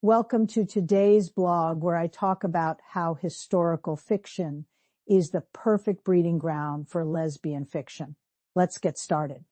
Welcome to today's blog where I talk about how historical fiction is the perfect breeding ground for lesbian fiction. Let's get started.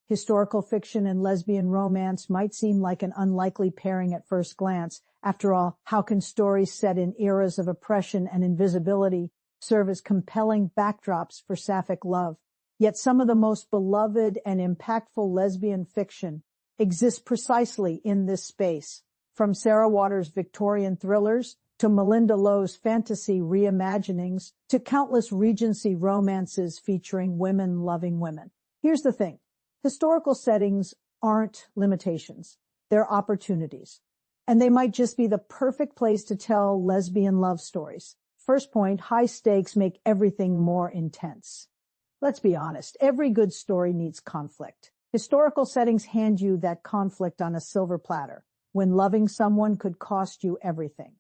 Historical fiction and lesbian romance might seem like an unlikely pairing at first glance. After all, how can stories set in eras of oppression and invisibility serve as compelling backdrops for sapphic love? Yet some of the most beloved and impactful lesbian fiction exists precisely in this space. From Sarah Waters' Victorian thrillers to Melinda Lowe's fantasy reimaginings to countless Regency romances featuring women loving women. Here's the thing. Historical settings aren't limitations. They're opportunities. And they might just be the perfect place to tell lesbian love stories. First point, high stakes make everything more intense. Let's be honest. Every good story needs conflict. Historical settings hand you that conflict on a silver platter. When loving someone could cost you everything.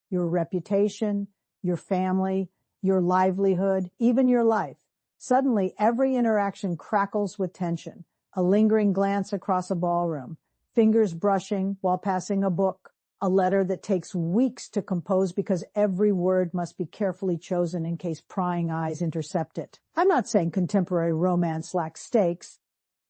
Your reputation, your family, your livelihood, even your life. Suddenly, every interaction crackles with tension. A lingering glance across a ballroom, fingers brushing while passing a book, a letter that takes weeks to compose because every word must be carefully chosen in case prying eyes intercept it. I'm not saying contemporary romance lacks stakes,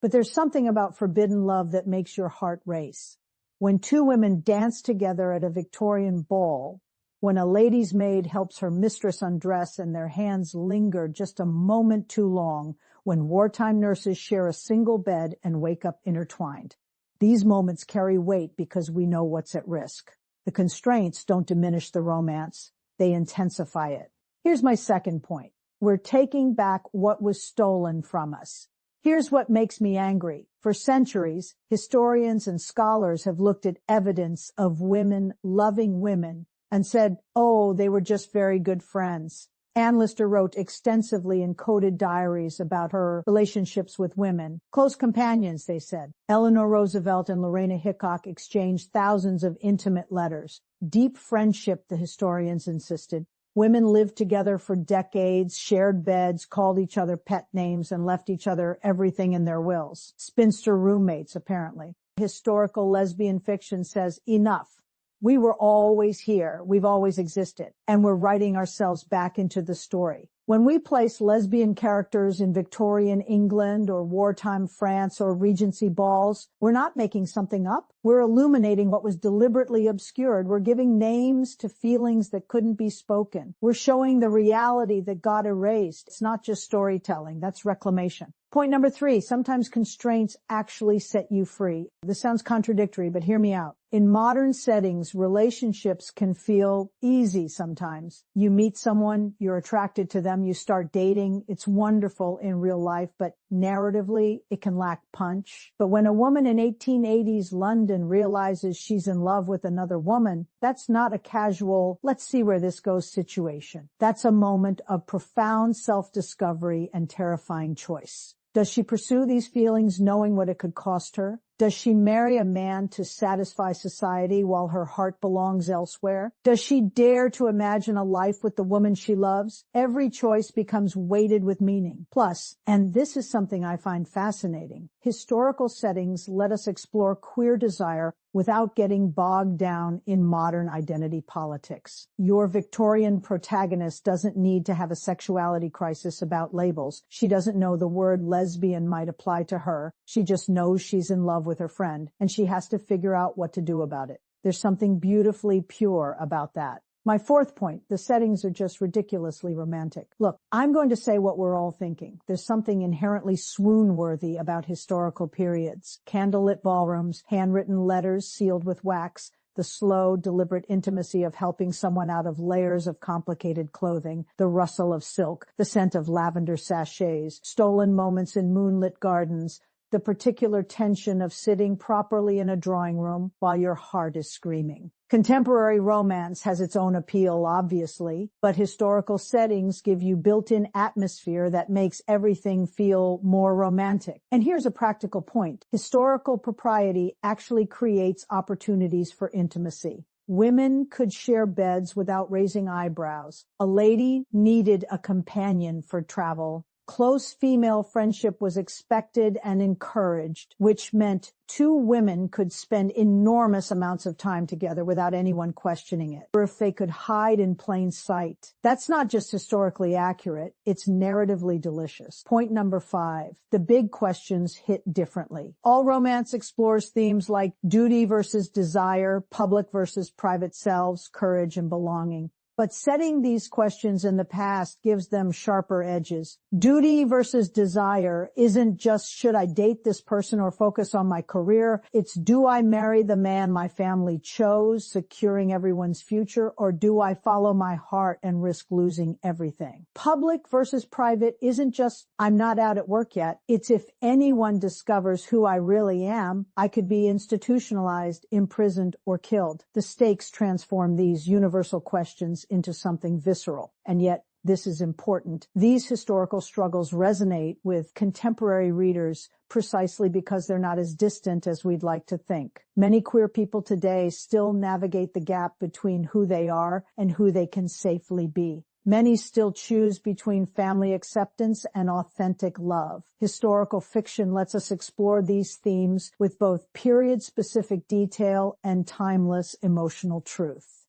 but there's something about forbidden love that makes your heart race. When two women dance together at a Victorian ball, when a lady's maid helps her mistress undress and their hands linger just a moment too long, when wartime nurses share a single bed and wake up intertwined. These moments carry weight because we know what's at risk. The constraints don't diminish the romance, they intensify it. Here's my second point. We're taking back what was stolen from us. Here's what makes me angry. For centuries, historians and scholars have looked at evidence of women loving women and said, oh, they were just very good friends. Anne Lister wrote extensively in coded diaries about her relationships with women. Close companions, they said. Eleanor Roosevelt and Lorena Hickok exchanged thousands of intimate letters. Deep friendship, the historians insisted. Women lived together for decades, shared beds, called each other pet names, and left each other everything in their wills. Spinster roommates, apparently. Historical lesbian fiction says, enough. We were always here. We've always existed. And we're writing ourselves back into the story. When we place lesbian characters in Victorian England or wartime France or Regency balls, we're not making something up. We're illuminating what was deliberately obscured. We're giving names to feelings that couldn't be spoken. We're showing the reality that got erased. It's not just storytelling. That's reclamation. Point number 3, sometimes constraints actually set you free. This sounds contradictory, but hear me out. In modern settings, relationships can feel easy sometimes. You meet someone, you're attracted to them, you start dating. It's wonderful in real life, but narratively, it can lack punch. But when a woman in 1880s London realizes she's in love with another woman, that's not a casual, let's see where this goes situation. That's a moment of profound self-discovery and terrifying choice. Does she pursue these feelings knowing what it could cost her? Does she marry a man to satisfy society while her heart belongs elsewhere? Does she dare to imagine a life with the woman she loves? Every choice becomes weighted with meaning. Plus, and this is something I find fascinating, historical settings let us explore queer desire without getting bogged down in modern identity politics. Your Victorian protagonist doesn't need to have a sexuality crisis about labels. She doesn't know the word lesbian might apply to her. She just knows she's in love with her friend, and she has to figure out what to do about it. There's something beautifully pure about that. My fourth point, the settings are just ridiculously romantic. Look, I'm going to say what we're all thinking. There's something inherently swoon-worthy about historical periods. Candlelit ballrooms, handwritten letters sealed with wax, the slow, deliberate intimacy of helping someone out of layers of complicated clothing, the rustle of silk, the scent of lavender sachets, stolen moments in moonlit gardens, the particular tension of sitting properly in a drawing room while your heart is screaming. Contemporary romance has its own appeal, obviously, but historical settings give you built-in atmosphere that makes everything feel more romantic. And here's a practical point. Historical propriety actually creates opportunities for intimacy. Women could share beds without raising eyebrows. A lady needed a companion for travel. Close female friendship was expected and encouraged, which meant two women could spend enormous amounts of time together without anyone questioning it, or if they could hide in plain sight. That's not just historically accurate, it's narratively delicious. Point number 5. The big questions hit differently. All romance explores themes like duty versus desire, public versus private selves, courage and belonging. But setting these questions in the past gives them sharper edges. Duty versus desire isn't just should I date this person or focus on my career. It's do I marry the man my family chose, securing everyone's future, or do I follow my heart and risk losing everything? Public versus private isn't just I'm not out at work yet. It's if anyone discovers who I really am, I could be institutionalized, imprisoned, or killed. The stakes transform these universal questions into something visceral. And yet, this is important. These historical struggles resonate with contemporary readers precisely because they're not as distant as we'd like to think. Many queer people today still navigate the gap between who they are and who they can safely be. Many still choose between family acceptance and authentic love. Historical fiction lets us explore these themes with both period-specific detail and timeless emotional truth.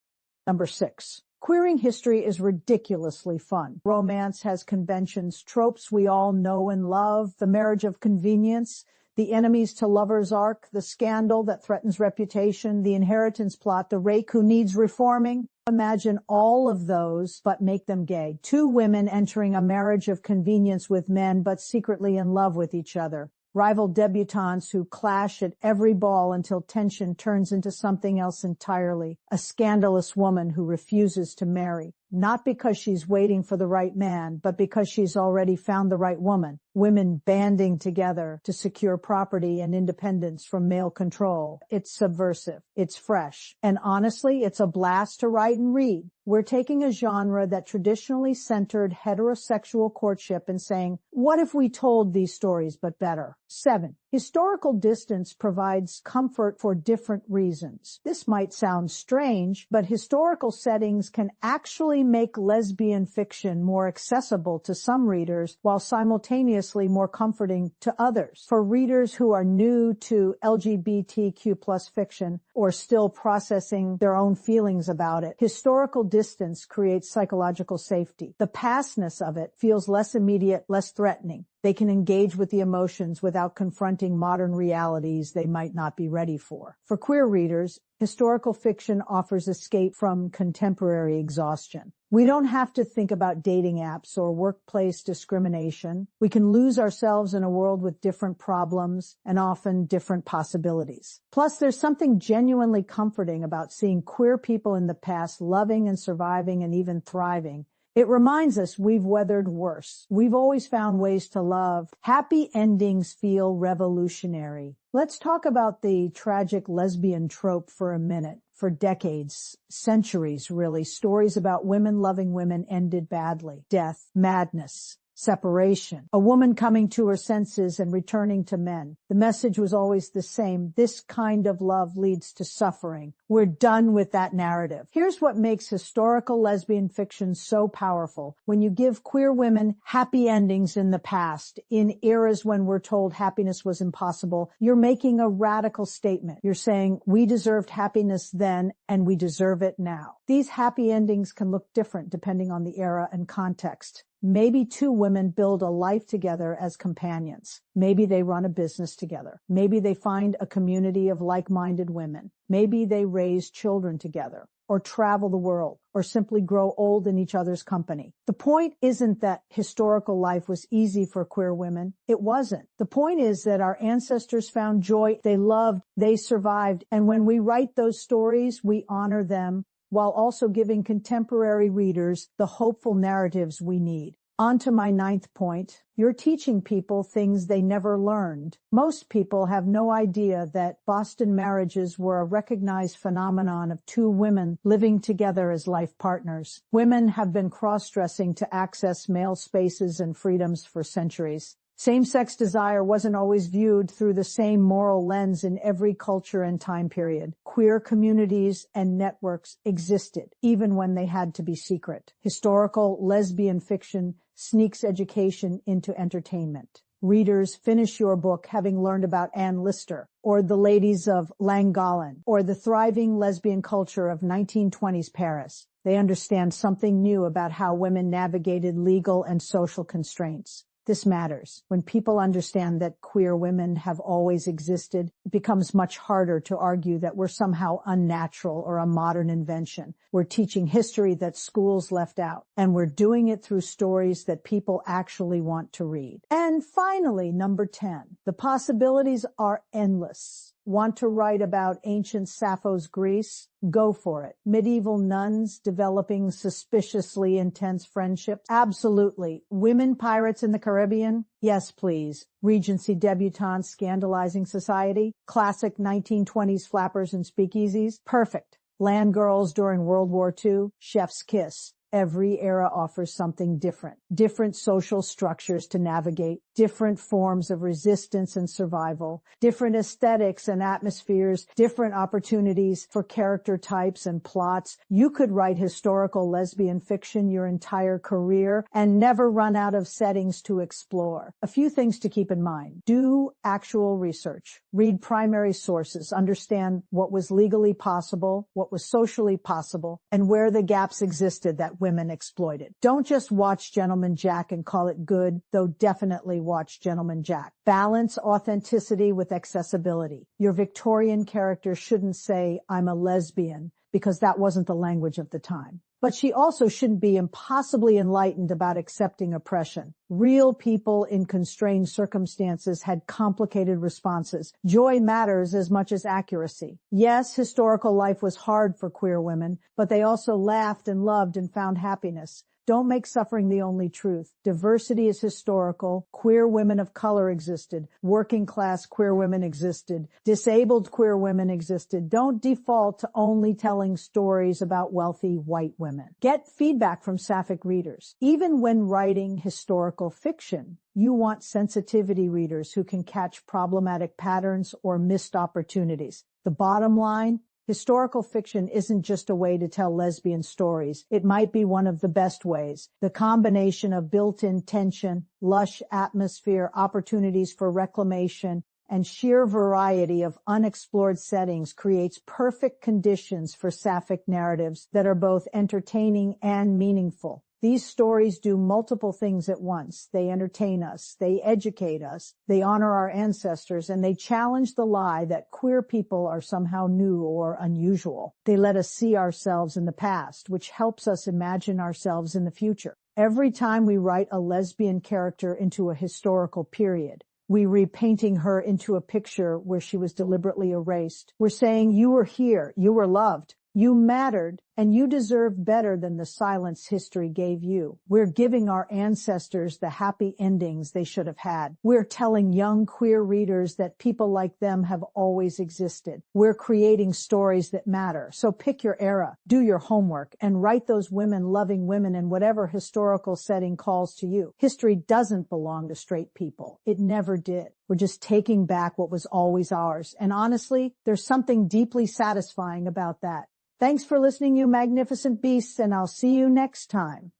Number 6. Queering history is ridiculously fun. Romance has conventions, tropes we all know and love, the marriage of convenience, the enemies to lovers arc, the scandal that threatens reputation, the inheritance plot, the rake who needs reforming. Imagine all of those, but make them gay. Two women entering a marriage of convenience with men, but secretly in love with each other. Rival debutantes who clash at every ball until tension turns into something else entirely. A scandalous woman who refuses to marry, not because she's waiting for the right man, but because she's already found the right woman. Women banding together to secure property and independence from male control. It's subversive. It's fresh. And honestly, it's a blast to write and read. We're taking a genre that traditionally centered heterosexual courtship and saying, what if we told these stories but better? 7. Historical distance provides comfort for different reasons. This might sound strange, but historical settings can actually make lesbian fiction more accessible to some readers while simultaneously more comforting to others. For readers who are new to LGBTQ plus fiction or still processing their own feelings about it, historical distance creates psychological safety. The pastness of it feels less immediate, less threatening. They can engage with the emotions without confronting modern realities they might not be ready for. For queer readers, historical fiction offers escape from contemporary exhaustion. We don't have to think about dating apps or workplace discrimination. We can lose ourselves in a world with different problems and often different possibilities. Plus, there's something genuinely comforting about seeing queer people in the past loving and surviving and even thriving. It reminds us we've weathered worse. We've always found ways to love. Happy endings feel revolutionary. Let's talk about the tragic lesbian trope for a minute. For decades, centuries really, stories about women loving women ended badly. Death, madness, separation, a woman coming to her senses and returning to men. The message was always the same. This kind of love leads to suffering. We're done with that narrative. Here's what makes historical lesbian fiction so powerful. When you give queer women happy endings in the past, in eras when we're told happiness was impossible, you're making a radical statement. You're saying we deserved happiness then and we deserve it now. These happy endings can look different depending on the era and context. Maybe two women build a life together as companions. Maybe they run a business together. Maybe they find a community of like-minded women. Maybe they raise children together, or travel the world, or simply grow old in each other's company. The point isn't that historical life was easy for queer women. It wasn't. The point is that our ancestors found joy, they loved, they survived, and when we write those stories, we honor them while also giving contemporary readers the hopeful narratives we need. On to my 9th point. You're teaching people things they never learned. Most people have no idea that Boston marriages were a recognized phenomenon of two women living together as life partners. Women have been cross-dressing to access male spaces and freedoms for centuries. Same-sex desire wasn't always viewed through the same moral lens in every culture and time period. Queer communities and networks existed, even when they had to be secret. Historical lesbian fiction sneaks education into entertainment. Readers finish your book having learned about Anne Lister, or the ladies of Llangollen, or the thriving lesbian culture of 1920s Paris. They understand something new about how women navigated legal and social constraints. This matters. When people understand that queer women have always existed, it becomes much harder to argue that we're somehow unnatural or a modern invention. We're teaching history that schools left out, and we're doing it through stories that people actually want to read. And finally, number 10, the possibilities are endless. Want to write about ancient Sappho's Greece? Go for it. Medieval nuns developing suspiciously intense friendships? Absolutely. Women pirates in the Caribbean? Yes, please. Regency debutantes scandalizing society? Classic 1920s flappers and speakeasies? Perfect. Land girls during World War II? Chef's kiss. Every era offers something different. Different social structures to navigate, different forms of resistance and survival, different aesthetics and atmospheres, different opportunities for character types and plots. You could write historical lesbian fiction your entire career and never run out of settings to explore. A few things to keep in mind. Do actual research. Read primary sources. Understand what was legally possible, what was socially possible, and where the gaps existed that women exploited. Don't just watch Gentleman Jack and call it good, though definitely watch Gentleman Jack. Balance authenticity with accessibility. Your Victorian character shouldn't say, "I'm a lesbian," because that wasn't the language of the time. But she also shouldn't be impossibly enlightened about accepting oppression. Real people in constrained circumstances had complicated responses. Joy matters as much as accuracy. Yes, historical life was hard for queer women, but they also laughed and loved and found happiness. Don't make suffering the only truth. Diversity is historical. Queer women of color existed. Working class queer women existed. Disabled queer women existed. Don't default to only telling stories about wealthy white women. Get feedback from sapphic readers. Even when writing historical fiction, you want sensitivity readers who can catch problematic patterns or missed opportunities. The bottom line, historical fiction isn't just a way to tell lesbian stories. It might be one of the best ways. The combination of built-in tension, lush atmosphere, opportunities for reclamation, and sheer variety of unexplored settings creates perfect conditions for sapphic narratives that are both entertaining and meaningful. These stories do multiple things at once. They entertain us, they educate us, they honor our ancestors, and they challenge the lie that queer people are somehow new or unusual. They let us see ourselves in the past, which helps us imagine ourselves in the future. Every time we write a lesbian character into a historical period, we repainting her into a picture where she was deliberately erased. We're saying, you were here, you were loved, you mattered, and you deserve better than the silence history gave you. We're giving our ancestors the happy endings they should have had. We're telling young queer readers that people like them have always existed. We're creating stories that matter. So pick your era, do your homework, and write those women-loving women in whatever historical setting calls to you. History doesn't belong to straight people. It never did. We're just taking back what was always ours. And honestly, there's something deeply satisfying about that. Thanks for listening, you magnificent beasts, and I'll see you next time.